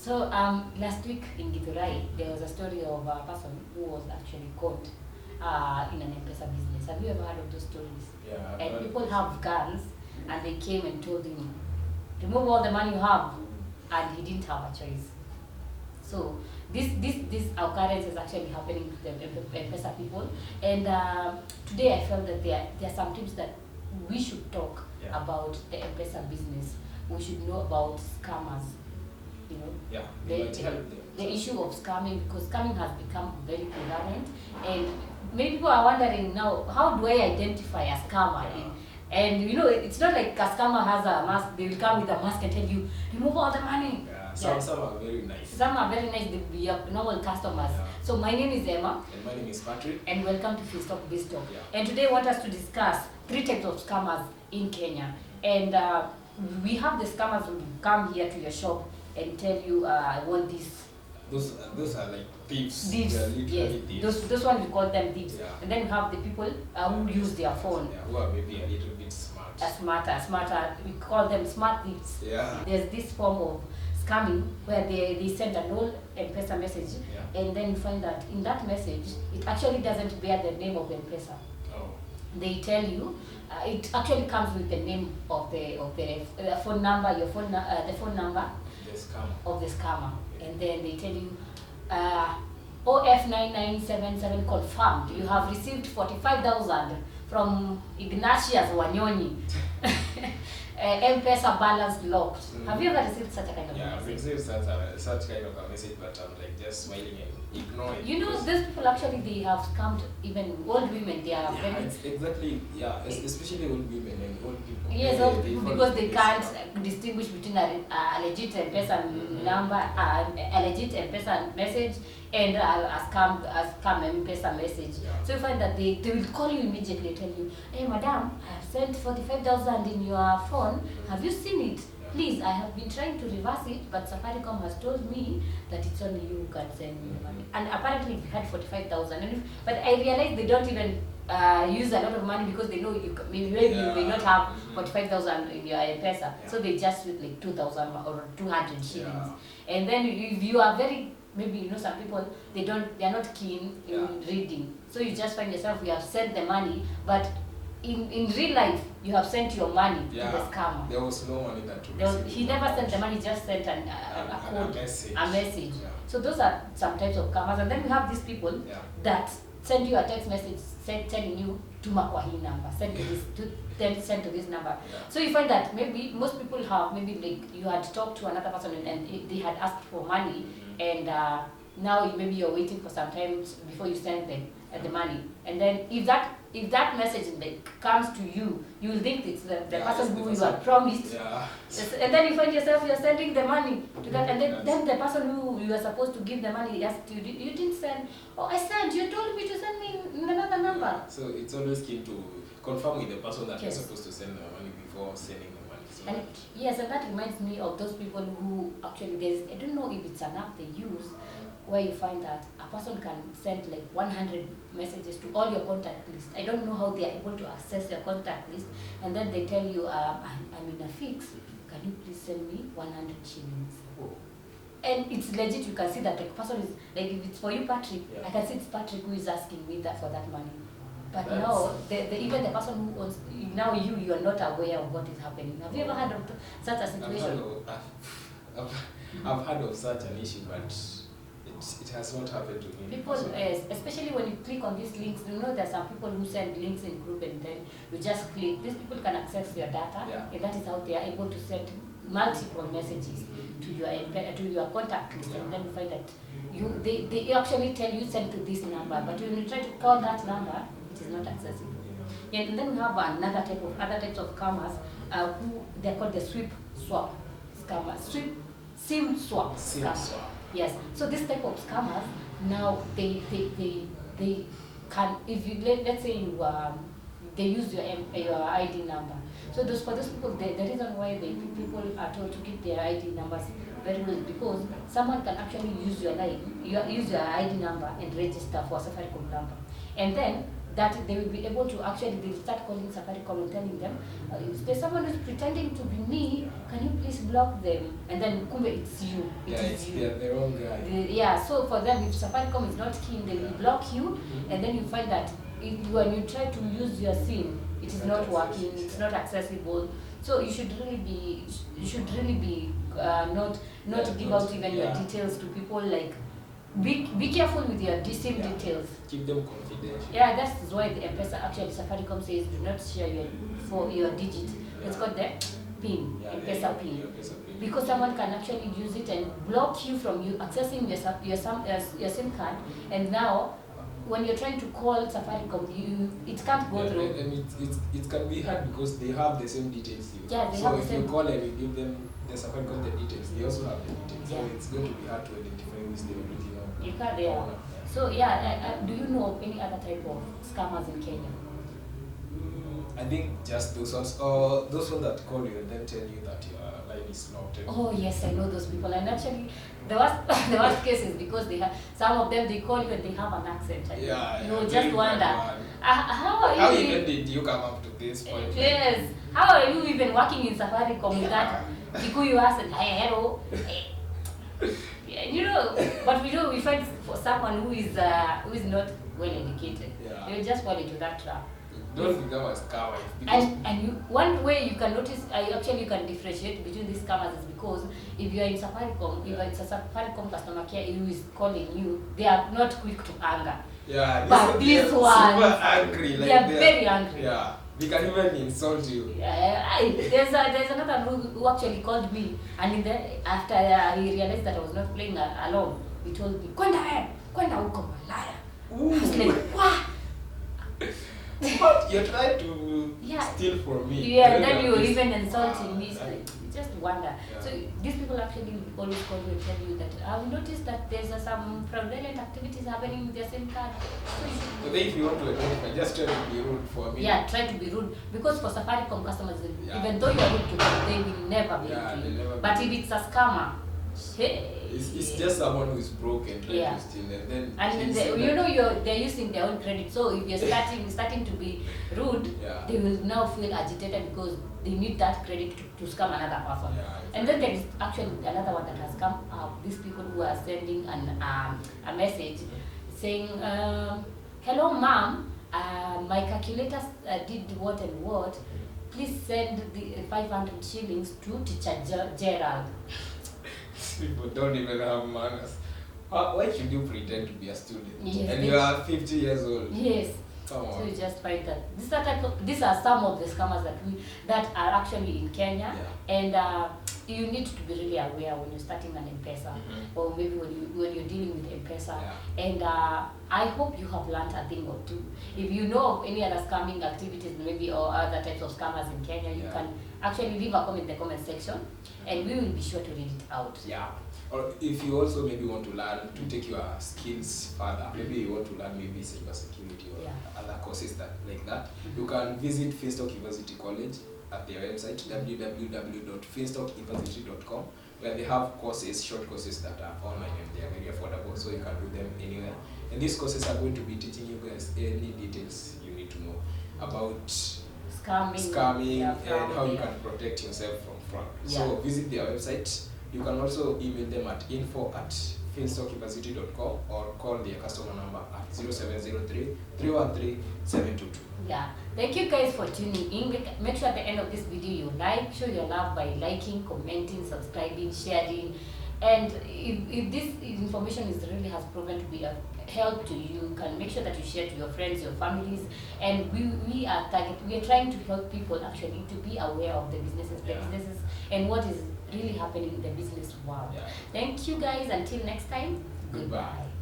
So last week in Githurai, there was a story of a person who was actually caught in an MPESA business. Have you ever heard of those stories? Yeah. And people have guns, and they came and told him, remove all the money you have, and he didn't have a choice. So this occurrence is actually happening to the MPESA people, and today I felt that there are some tips that we should talk about the MPESA business. We should know about scammers. You know, the issue of scamming, because scamming has become very prevalent, and many people are wondering now, how do I identify a scammer? And you know, it's not like a scammer has a mask. They will come with a mask and tell you, remove all the money. Some are very nice. Some are very nice. They be normal customers. So my name is Emma. And my name is Patrick. And welcome to Feedstock Biztalk. And today I want us to discuss 3 types of scammers in Kenya. And we have the scammers who come here to your shop and tell you, I want this. Those are like thieves. Thieves. They are literally thieves. Those ones we call them thieves. And then we have the people who use their phone. Who are maybe a little bit smart. Smarter. We call them smart thieves. There's this form of scamming where they send an old MPESA message, and then you find that in that message it actually doesn't bear the name of MPESA. They tell you it actually comes with the name of the phone number, the phone number of the scammer, and then they tell you OF9977 confirmed you have received 45,000 from Ignatius Wanyonyi. MPESA balance locked. Have you ever received such a kind of message? I've received such kind of a message, but I'm like just smiling and ignoring it. You know, those people actually, they have scammed even old women. They are very... Exactly, especially old women and old people. Yes, old people, because they can't distinguish between a legit MPESA number, a legit MPESA message, and a scam MPESA message. So you find that they will call you immediately and tell you, hey madam, I have sent 45,000 in your phone. Have you seen it? Please, I have been trying to reverse it, but SAFARICOM has told me that it's only you who can send me the money. And apparently we had 45,000. But I realized they don't even use a lot of money because they know maybe you may not have 45,000 in your MPESA. So they just with like 2,000 or 200 shillings. And then if you are very, maybe you know some people, they are not keen in reading. So you just find yourself, you have sent the money, but in real life, you have sent your money to the scammer. There was no money that he never sent the money, just sent a code, a message. So those are some types of scammers. And then we have these people that send you a text message telling you, TUMA kwa hii number, send to this number. So you find that maybe most people have, maybe like you had talked to another person and they had asked for money, and now maybe you're waiting for some time before you send them the money. And then if that message comes to you, you will think it's the person who you had promised. And then you find yourself, you're sending the money to that, and then the person who you are supposed to give the money asked you, you didn't send. Oh, I sent, you told me to send me another number. So it's always keen to confirm with the person that you're supposed to send the money before sending the money. So and that reminds me of those people who actually, I don't know if it's an app they use, where you find that a person can send like 100 messages to all your contact list. I don't know how they are able to access your contact list, and then they tell you, I'm in a fix, can you please send me 100 shillings? And it's legit, you can see that the person is, like if it's for you Patrick, I can see it's Patrick who is asking me for that money. But now, even the person who owns, now you are not aware of what is happening. Have you ever heard of such a situation? I've heard of such an issue, but it has not happened to me. People, especially when you click on these links, you know there are some people who send links in group, and then you just click. These people can access your data, and that is how they are able to send multiple messages to your contact list. And then you find that they actually tell you send to this number, but when you try to call that number, it is not accessible. And then we have other types of scammers who they're called the sweep swap scammers. SIM swap scammers. Yes. So this type of scammers, now they can, if you let's say they use your ID number. So for those people, the reason why people are told to keep their ID numbers very well is because someone can actually use your ID number and register for a SAFARICOM number. And then that they will be able to actually, they start calling Safaricom and telling them, if there's someone who's pretending to be me, can you please block them? And then kumbe it's you. It's their own guy. So for them, if Safaricom is not keen, they will block you, and then you find that when you try to use your SIM, it is not working, it's not accessible. So you should really be not give out even your details to people. Like, be careful with your SIM details. Keep them confidential. Yeah, that's why the MPESA, actually Safaricom says do not share your digit. It's called the PIN, MPESA PIN. Because someone can actually use it and block you from accessing your SIM card, and now when you're trying to call Safaricom, it can't go through. And it can be hard because they have the same details you. Yeah, so if you call and you give them the Safaricom the details, they also have the details. So it's going to be hard to identify who is the original. You can't, So do you know of any other type of scammers in Kenya? I think just those ones, or those ones that call you and then tell you that your line is locked. Oh yes, I know those people. And actually, the worst case is because some of them, they call you and they have an accent. You just wonder, how even did you come up to this point? Yes, how are you even working in Safaricom with that Kikuyu accent? Hey, hello. But we find for someone who is not well educated, you just fall into that trap. Don't become a scammer. And one way you can notice, you can differentiate between these scammers is because if you are in Safaricom, if it's a Safaricom customer care who is calling you, they are not quick to anger. But these ones, super angry. Like they are very angry. Yeah, they can even insult you. There's another who actually called me, and after he realized that I was not playing along, he told me, "Kwenda huko malaya." I was like, "What?" What? You're trying to steal from me. And then you were even insulting me. So you just wonder. So these people actually always call you and tell you that I've noticed that there's some fraudulent activities happening with your SIM card. But then if you want to identify, just try to be rude for me. Yeah, try to be rude. Because for Safaricom customers, even though you're rude to them, they will never be rude to you. But if it's a scammer, it's just someone who is broken trying to steal, and then they're using their own credit. So if you're starting to be rude, they will now feel agitated because they need that credit to scam another person. And then there is actually another one that has come up. These people who are sending a message saying, "Hello, ma'am. My calculators did what and what. Please send the 500 shillings to teacher Gerald." People don't even have manners. Why should you pretend to be a student? Yes, and you are 50 years old. Yes. Come on. So you just find that these are some of the scammers that are actually in Kenya, and you need to be really aware when you're starting an MPESA, or maybe when you're dealing with MPESA. And I hope you have learned a thing or two. If you know of any other scamming activities, maybe, or other types of scammers in Kenya, you can actually leave a comment in the comment section, and we will be sure to read it out. Or if you also maybe want to learn to take your skills further, maybe you want to learn maybe cybersecurity or other courses like that, you can visit Finstock University College at their website www.finstockuniversity.com, where they have courses, short courses that are online and they are very affordable, so you can do them anywhere. And these courses are going to be teaching you guys any details you need to know about scamming and how you can protect yourself from fraud. So visit their website. You can also email them at info@finstockuniversity.com or call their customer number at 0703-313-722. Thank you guys for tuning in. Make sure at the end of this video you show your love by liking, commenting, subscribing, sharing. And if this information has proven to be of help to you, you can make sure that you share to your friends, your families. And we are trying to help people actually to be aware of the businesses and what is really happening in the business world. Thank you guys. Until next time, goodbye.